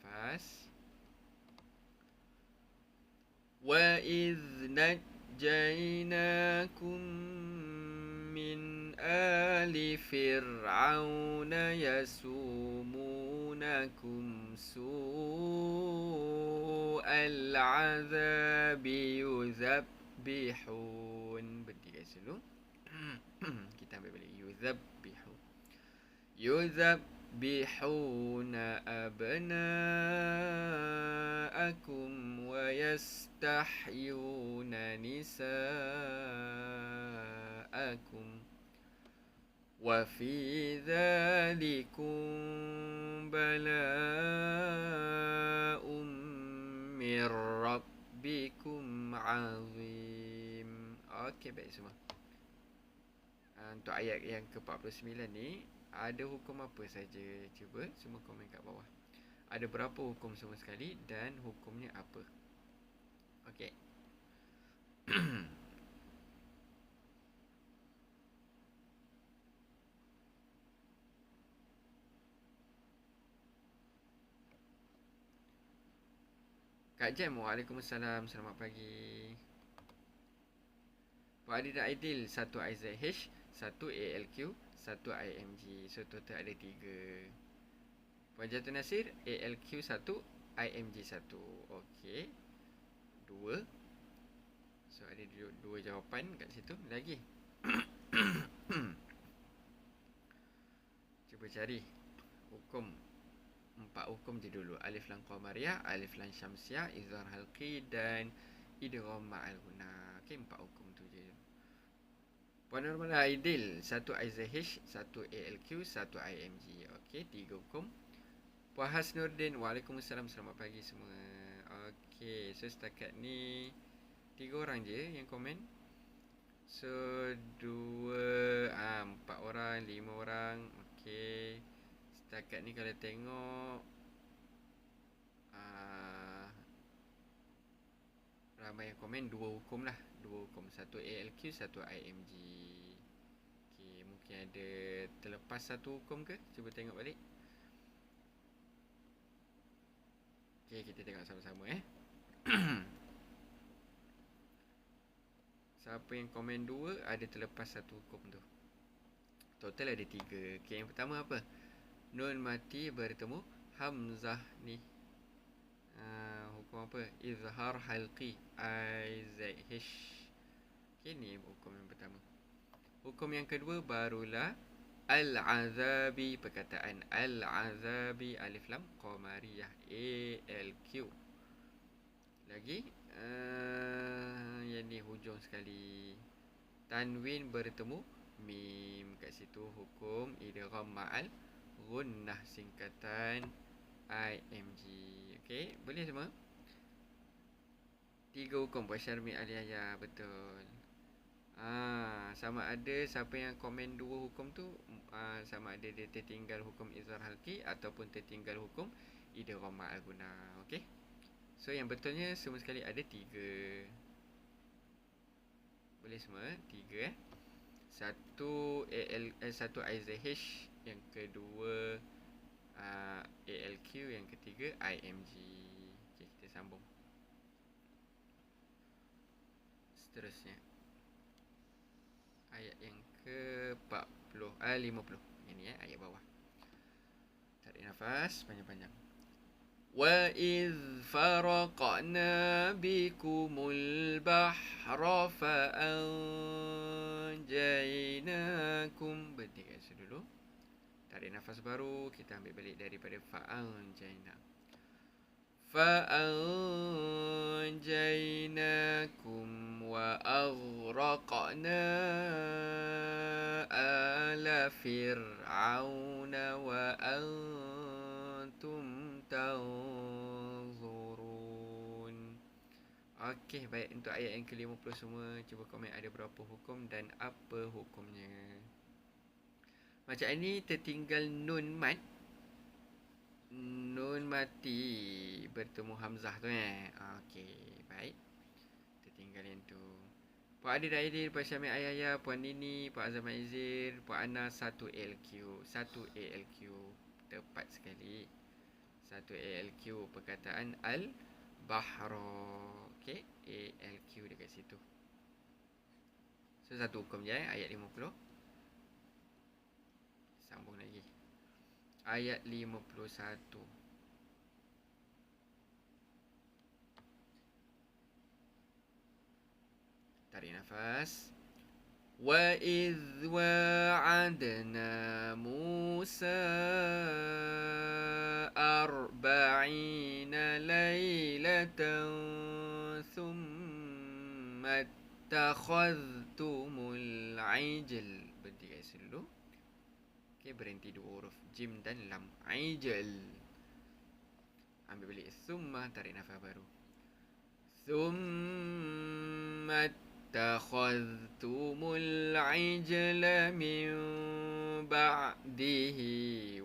nafas. Wa idh najjaynakum min ali fir'auna yasumunakum su'al azabi yuzabbihun. Berhenti guys dulu. Kita ambil balik. Yuzabbihuna abna'akum wa yastahyuna nisa'akum wa fi dhalikum bala'um min rabbikum azim. Okey, baik semua. Untuk ayat yang ke-49 ni, ada hukum apa saja? Cuba semua komen kat bawah. Ada berapa hukum semua sekali dan hukumnya apa? Okey. Kak Jem, waalaikumsalam. Selamat pagi. Pak Adi dan Aidil, 1 IZH, 1 ALQ, 1 IMG. So total ada 3. Puan Jatuh Nasir, ALQ 1, IMG 1. Okey. 2. So ada 2 jawapan kat situ. Lagi. Cuba cari hukum. 4 hukum je dulu. Alif lam qamariyah, alif lam syamsiah, izhar halqi dan idgham ma'al guna. Okey, 4 hukum tu je. Puan Nurmala Aidil, 1 IZH, 1 ALQ, 1 IMG. Okey, 3 hukum. Puan Hasnurdin, waalaikumsalam. Selamat pagi semua. Okey, so setakat ni 3 orang je yang komen. So 2, 4 orang, 5 orang. Okey. Setakat ni kalau tengok ramai yang komen 2 hukum lah. 2 hukum, 1 ALQ, 1 IMG. Okey, mungkin ada terlepas 1 hukum ke? Cuba tengok balik. Okey, kita tengok sama-sama Siapa yang komen 2 ada terlepas 1 hukum tu. Total ada 3. Okey, yang pertama apa? Nun mati bertemu hamzah ni. Hukum apa? Izhar halqi, IZH. Okey, ni hukum yang pertama. Hukum yang kedua barulah al-azabi, perkataan al-azabi, alif lam qamariyah, ALQ. Lagi yang ni hujung sekali, tanwin bertemu mim, kat situ hukum idgham ma'al gunnah, singkatan IMG. Okey, boleh semua? 3 hukum Puan Syarmi Aliyah, betul. Sama ada siapa yang komen 2 hukum tu, sama ada dia tertinggal hukum izhar halqi ataupun tertinggal hukum idgham ma'al gunnah. Okey. So yang betulnya semua sekali ada 3. Boleh semua? 3 Satu IZH, yang kedua ALQ, yang ketiga IMG. Okey, kita sambung. Seterusnya ayat yang ke-50, 50. Ini ayat bawah. Tarik nafas panjang-panjang. Wa idh faraqna bikumul bahra fa anjaynakum. Berhenti kat situ dulu. Tarik nafas baru, kita ambil balik daripada fa anjayna. Fa anjaynakum wa aghraqna ala fir'auna wa antum tanzurun. Okey, baik. Untuk ayat yang ke-50 semua, cuba komen ada berapa hukum dan apa hukumnya. Macam ini tertinggal nun mat, nun mati bertemu hamzah tu Okey, baik. Tertinggal yang tu. Puan Adil Aidil, Puan Syamil Ayaya, Puan Nini, Puan Azam Aizir, Puan Ana 1 ALQ. 1 ALQ. Tepat sekali. Satu ALQ perkataan al-bahra. Okey, ALQ dekat situ. So satu hukum je ayat 50. Sambung lagi. Ayat 51. Tarik nafas. وَإِذْ وَاعَدْنَا مُوسَى 40 لَيْلَةً ثُمَّ اتَّخَذْتُمُ الْعِجْلَ. Berhenti kat situ dulu. Okay, berhenti dua huruf jim dan lam. Ijl. Ambil balik summa, tarik nafas baru. Summa اتخذتم العجل من بعده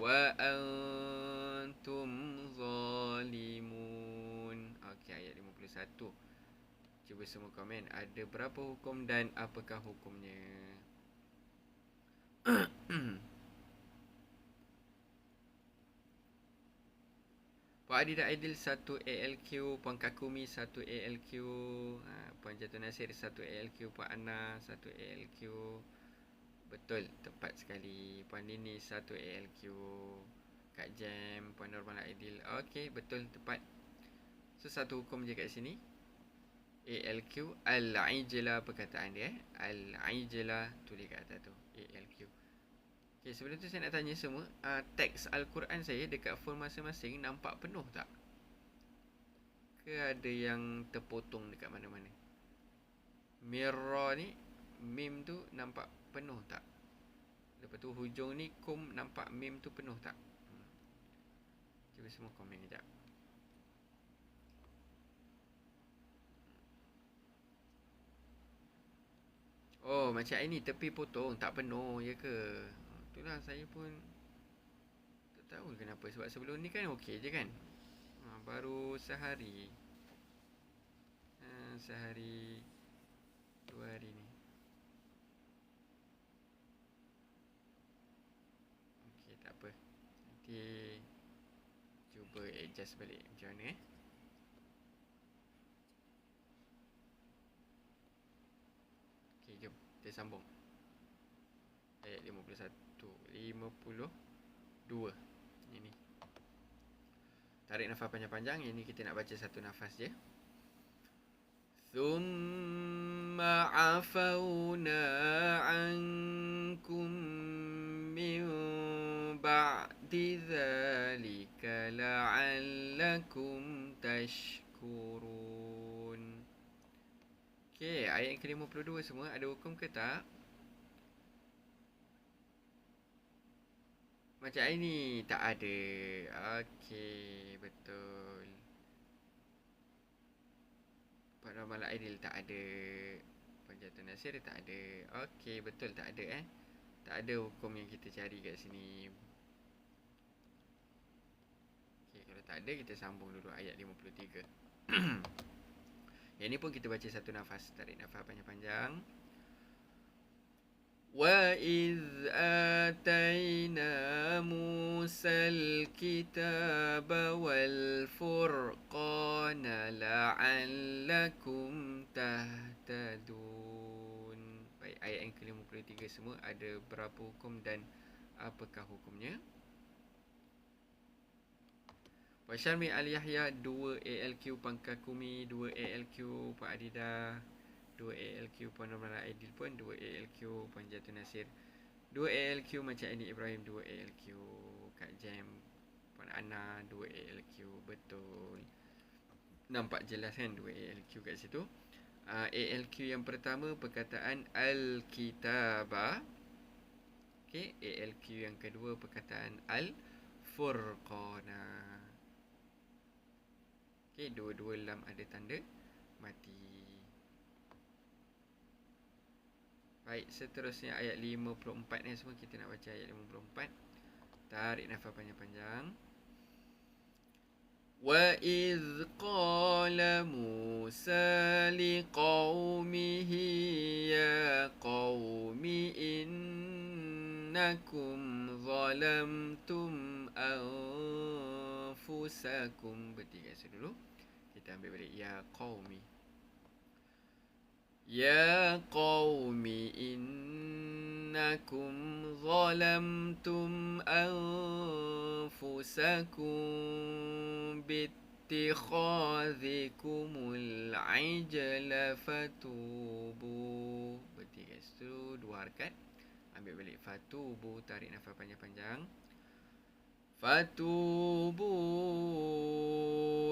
وأنتم ظالمون. Okey, ayat 51. Cuba semua komen. Ada berapa hukum dan apakah hukumnya? Puan Adida Aidil 1 ALQ, Puan Kakumi 1 ALQ, Puan Jatuh Nasir 1 ALQ, Puan Anna 1 ALQ. Betul, tepat sekali. Puan Nini 1 ALQ, Kak Jam, Puan Normal Aidil. Okey, betul, tepat. So satu hukum je kat sini. ALQ, al-ijla perkataan dia. Al-ijla tulis kat atas tu, ALQ. Okay, sebelum tu saya nak tanya semua, teks Al-Quran saya dekat phone masing-masing nampak penuh tak? Ke ada yang terpotong dekat mana-mana? Mirror ni, mim tu nampak penuh tak? Lepas tu hujung ni, kum nampak mim tu penuh tak? Cuba semua komen kejap. Oh, macam ini tepi potong, tak penuh je ke? Itulah saya pun tak tahu kenapa. Sebab sebelum ni kan okey je kan. Baru sehari. Sehari 2 hari ni. Okey, tak apa. Nanti cuba adjust balik macam mana Okey, jom kita sambung. Ayat 51, 52. Ini. Tarik nafas panjang-panjang. Ini kita nak baca satu nafas je. Thumma afawna ankum min ba'di dhalika la'allakum tashkurun. Okay, ayat yang ke-52 semua ada hukum ke tak? Macam ini tak ada. Okey, betul. Puan Normal Aidil tak ada. Puan Jatuh Nasir tak ada. Okey, betul tak ada Tak ada hukum yang kita cari kat sini. Okey, kalau tak ada kita sambung dulu ayat 53. Yang ni pun kita baca satu nafas. Tarik nafas panjang-panjang. وَإِذْ آتَيْنَا مُوسَى الْكِتَابَ وَالْفُرْقَانَ لَعَلَّكُمْ تَهْتَدُونَ. Baik, ayat yang ke-53 semua ada berapa hukum dan apakah hukumnya? Puan Syarmi Al-Yahya 2 ALQ, Puan Kakumi 2 ALQ, Puan Adida 2 ALQ, Puan Normal Aidil pun 2 ALQ, Puan Jatuh Nasir 2 ALQ, macam ini Ibrahim 2 ALQ, Kak Jam, Puan Anna 2 ALQ. Betul, nampak jelas kan 2 ALQ kat situ. ALQ yang pertama perkataan Al-Kitaba. Okay, ALQ yang kedua perkataan Al-Furqana. Okay, dua-dua lam ada tanda mati. Baik, seterusnya ayat 54 ni semua kita nak baca ayat 54. Tarik nafas panjang-panjang. وَإِذْ قَالَ مُوسَى لِقَوْمِهِ يَا قَوْمِ إِنَّكُمْ ظَلَمْتُمْ أَنفُسَكُمْ anfusakum. Bertiga dulu. Kita ambil balik. Ya qaumi. Ya qaumi innakum zalamtum anfusakum bittikhadhikumul ajla fatubu. Bertiga dulu. Dua harakat. Ambil balik fatubu. Tarik nafas panjang-panjang. Fatubu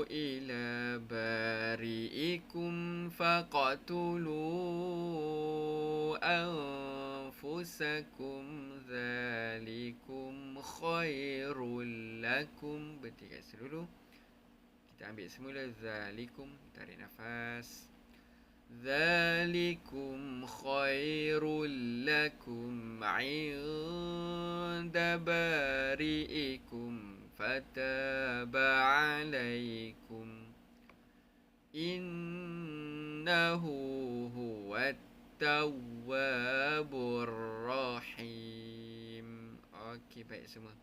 ila bari'ikum faqatulu anfusakum dhalikum khairul lakum. Bertiga dulu. Kita ambil semula dhalikum. Tarik nafas. Dhalikum khairul lakum inda bari'ikum fataba alaikum innahu huwat tawwabur rahim. Okey, baik semua.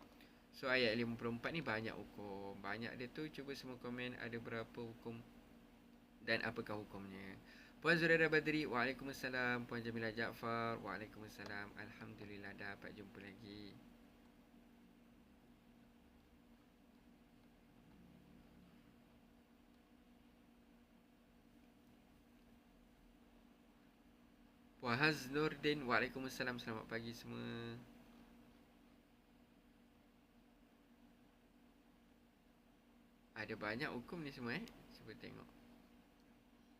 So ayat 54 ni banyak hukum. Banyak dia tu. Cuba semua komen ada berapa hukum dan apakah hukumnya. Puan Zuraida Badri, waalaikumsalam. Puan Jamilah Jaafar, waalaikumsalam. Alhamdulillah dapat jumpa lagi. Puan Haz Nurdin, waalaikumsalam. Selamat pagi semua. Ada banyak hukum ni semua Cuba tengok.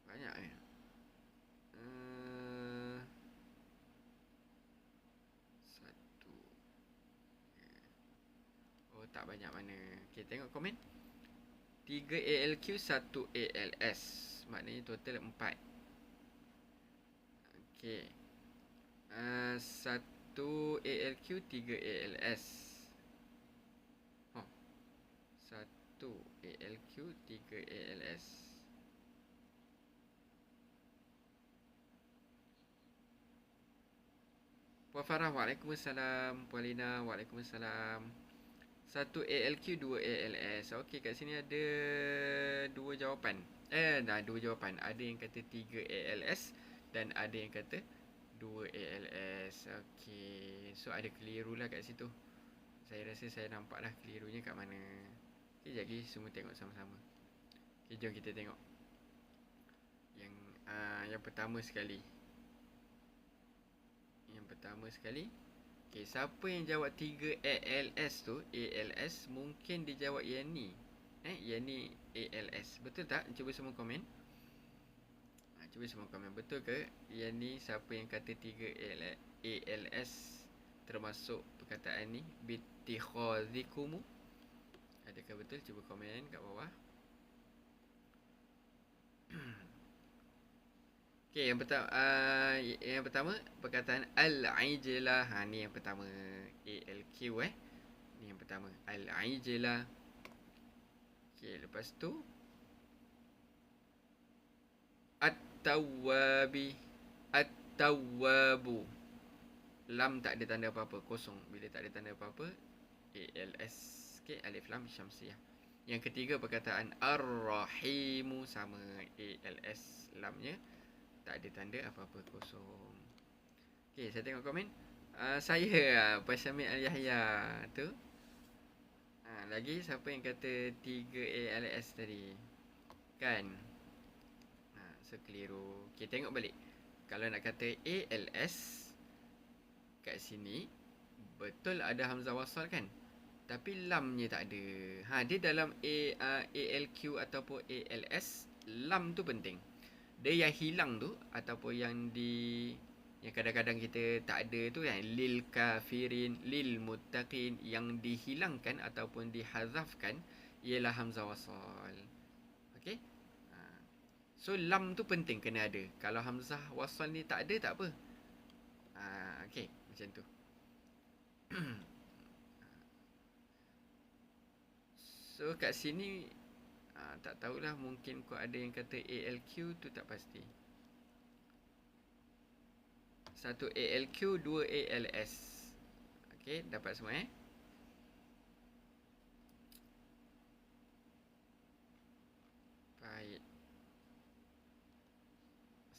Banyak Satu. Oh, tak banyak mana. Okay, tengok komen. 3 ALQ, 1 ALS. Maknanya total 4. Okay. 1 ALQ, 3 ALS. 1 ALQ, 3 ALS. Puan Farah, waalaikumsalam. Puan Lina, waalaikumsalam. 1 ALQ, 2 ALS. Okey, kat sini ada dua jawapan. Dua jawapan. Ada yang kata 3 ALS dan ada yang kata 2 ALS. Okey, so ada keliru lah kat situ. Saya rasa saya nampak dah kelirunya kat mana. Okey, jadi semua tengok sama-sama. Okey, jom kita tengok yang pertama sekali. Okey, siapa yang jawab 3 ALS tu, ALS, mungkin dia jawab yang ni. Yang ni ALS. Betul tak? Cuba semua komen. Cuba semua komen. Betul ke? Yang ni siapa yang kata 3 ALS termasuk perkataan ni, bittikhadhikumu? Adakah betul? Cuba komen kat bawah. Okey, yang pertama perkataan al-ijlah. Ni yang pertama, ALQ ni yang pertama, al-ijlah. Okey, lepas tu at-tawwabi, at-tawwabu. Lam tak ada tanda apa-apa, kosong. Bila tak ada tanda apa-apa, ALS. Okey, alif lam syamsiah. Yang ketiga perkataan ar-rahimu, sama, ALS, lamnya tak ada tanda apa-apa, kosong. Okey, saya tengok komen. Saya Puan Syamil Al-Yahya tu. Lagi siapa yang kata 3 ALS tadi? Kan? So keliru. Okey, tengok balik. Kalau nak kata ALS kat sini, betul ada hamzah wasal kan? Tapi lamnya tak ada. Dia dalam ALQ ataupun ALS, lam tu penting. Dia yang hilang tu ataupun yang kadang-kadang kita tak ada tu kan, lil kafirin, lil muttaqin, yang dihilangkan ataupun dihazafkan ialah hamzah wasal. Okey? So lam tu penting kena ada. Kalau hamzah wasal ni tak ada, tak apa. Okey, macam tu. So kat sini tak tahulah, mungkin kau ada yang kata ALQ tu, tak pasti. 1 ALQ, 2 ALS. Okey, dapat semua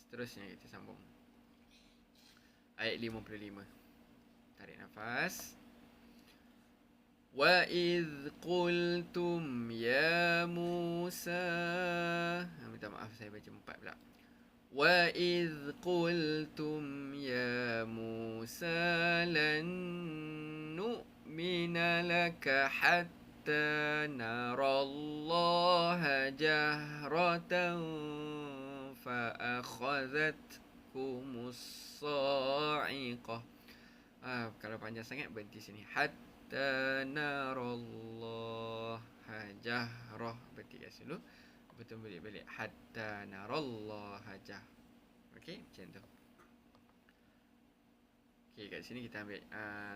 Seterusnya kita sambung. Ayat 55. Tarik nafas. وَإِذْ قُلْتُمْ يَا مُوسَى. Minta maaf saya baca 4 pula. وَإِذْ قُلْتُمْ يَا مُوسَى لَن نُؤْمِنَ لَكَ حَتَّى نَرَى اللَّهَ جَهْرَةً فَأَخَذَتْكُمُ الصَّاعِقَةُ. Kalau panjang sangat berhenti sini. Hatta narallah jahrah. Berhenti kat situ. Betul balik-balik. Hatta narallah jah. Okey, macam tu. Okey, kat sini kita ambil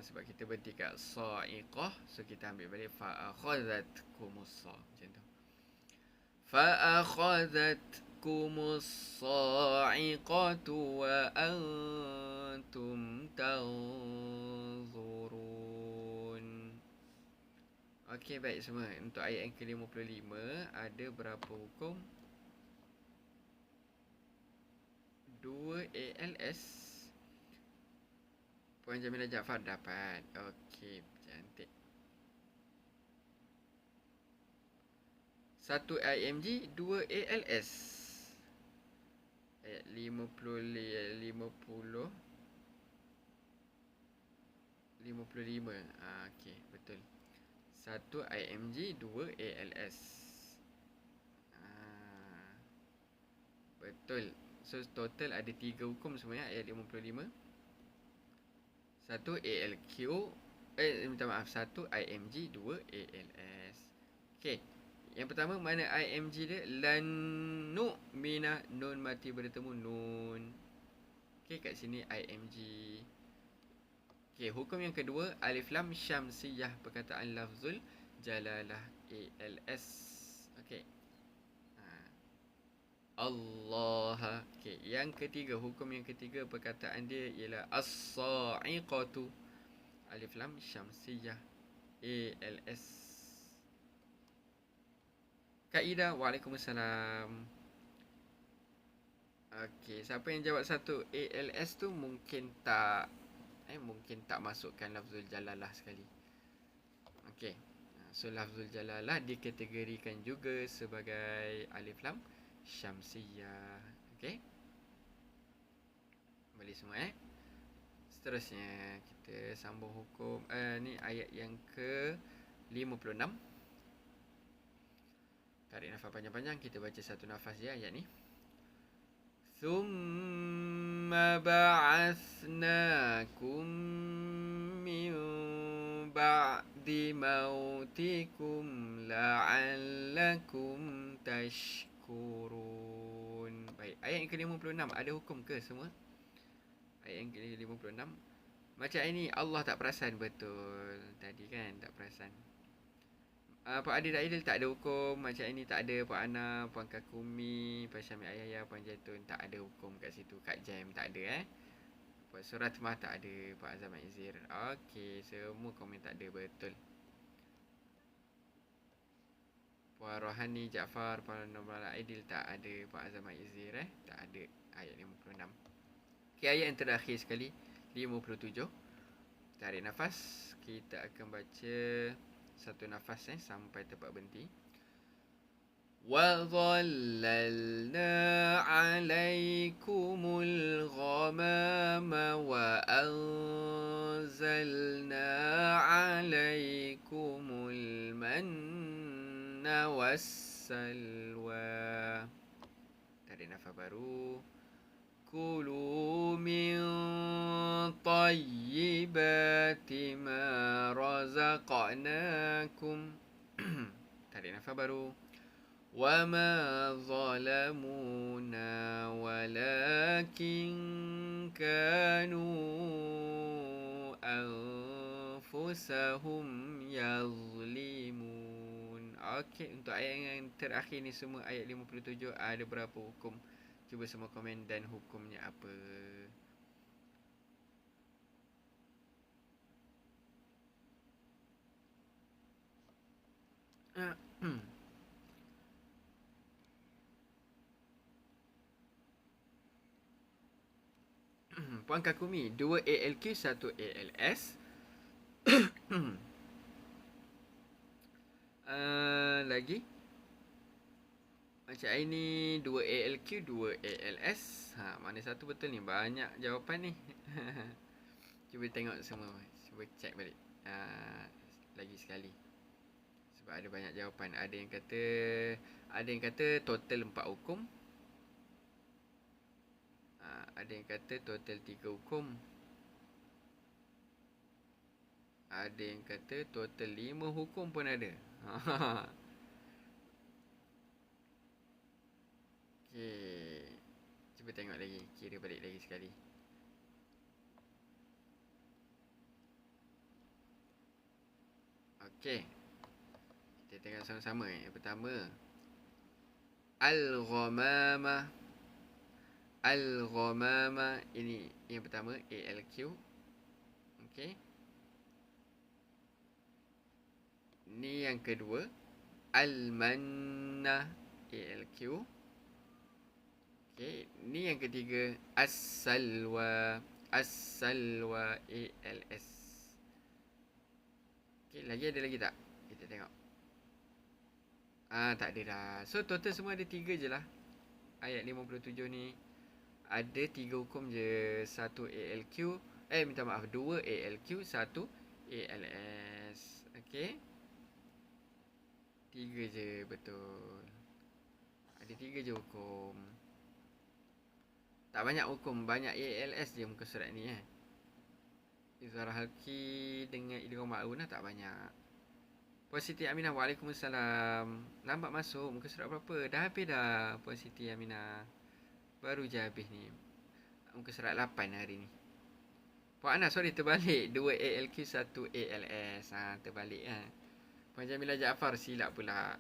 sebab kita berhenti kat sa'iqah, so kita ambil balik fa'akhadhatkumus sa. Macam tu. Fa'akhadhatkumus sa'iqatu wa antum tanzurun. Okey, baik semua. Untuk ayat yang ke-55 ada berapa hukum? 2 ALS. Puan Jamilah Jaafar dapat. Okey, cantik. 1 IMG, 2 ALS. Ayat 55. Okey, betul. 1 IMG, 2 ALS. Betul. So total ada 3 hukum semuanya ayat 55. 1 ALQ, minta maaf, 1 IMG, 2 ALS. Okey. Yang pertama, mana IMG dia? Lan nu'mina, nun mati bertemu nun. Okey, kat sini IMG. Okey, hukum yang kedua, alif lam syamsiyah, perkataan lafzul jalalah ALS. Okey. Allah. Okey, yang ketiga, hukum yang ketiga perkataan dia ialah as-sa'iqatu. Alif lam syamsiyah ALS. Kaidah. Waalaikumsalam. Okey, siapa yang jawab 1 ALS tu mungkin tak masukkan lafzul jalalah sekali. Okey. So lafzul jalalah dikategorikan juga sebagai alif lam syamsiyah. Okey. Boleh semua Seterusnya kita sambung hukum ni ayat yang ke-56. Tarik nafas panjang-panjang, kita baca satu nafas je ayat ni. Thumma ba'athnakum min ba'di mautikum la'allakum tashkurun. Baik, ayat yang ke-56 ada hukum ke semua? Ayat yang ke-56 macam ini Allah tak perasan betul. Tadi kan tak perasan. Pak Adil Aidil tak ada hukum. Macam ini tak ada. Pak Ana, Puan Kakumi, Pak Syamil Ayahya, Puan Jaitun tak ada hukum kat situ. Kak Jam tak ada Puan Suratmah tak ada. Pak Azam Aizir. Okey, semua komen tak ada betul. Puan Rohani Jaafar, Puan Nurul Aidil tak ada. Pak Azam Aizir tak ada. Ayat 56. Okay, ayat yang terakhir sekali 57. Tarik nafas. Kita akan baca satu nafas sampai tempat berhenti. Wa dhallalna 'alaikumul ghamama wa anzalna 'alaikumul manna wassalwa. Tarik nafas baru. Kulu min tayyibati ma razaqnakum. Tarik nafas baru. Wa ma zalamuna walakin kanu anfusahum yazlimun. Okey, untuk ayat yang terakhir ni semua ayat 57 ada berapa hukum? Cuba semua komen dan hukumnya apa. Puan Kakumi, 2 ALQ, 1 ALS. Lagi macam ini 2 ALQ, 2 ALS. Mana satu betul ni? Banyak jawapan ni. Cuba tengok semua. Cuba check balik. Lagi sekali. Sebab ada banyak jawapan. Ada yang kata total 4 hukum. Ada yang kata total 3 hukum. Ada yang kata total 5 hukum pun ada. Okey. Cuba tengok lagi. Kira balik lagi sekali. Okey. Kita tengok sama-sama. Yang pertama, Al-Ghamamah. Al-Ghamamah. Ini yang pertama, ALQ. Okey. Ni yang kedua, Al-Manna, ALQ. Okey, ni yang ketiga, As-Salwa. As-Salwa, ALS. Okey, lagi ada lagi tak? Kita tengok. Tak ada dah. So total semua ada 3 je lah. Ayat 57 ni ada 3 hukum je. 1 ALQ, minta maaf, 2 ALQ, 1 ALS. Okey. 3 je, betul. Ada 3 je hukum. Tak banyak hukum, banyak ALS je muka surat ni Izhar Halki dengan idgham ma'runah tak banyak. Puan Siti Aminah, Waalaikumsalam. Lambat masuk, muka surat berapa? Dah habis dah Puan Siti Aminah. Baru je habis ni. Muka surat 8 hari ni. Puan Ana, sorry terbalik. 2 ALQ, 1 ALS. Terbalik Puan Jamilah Jaafar silap pula.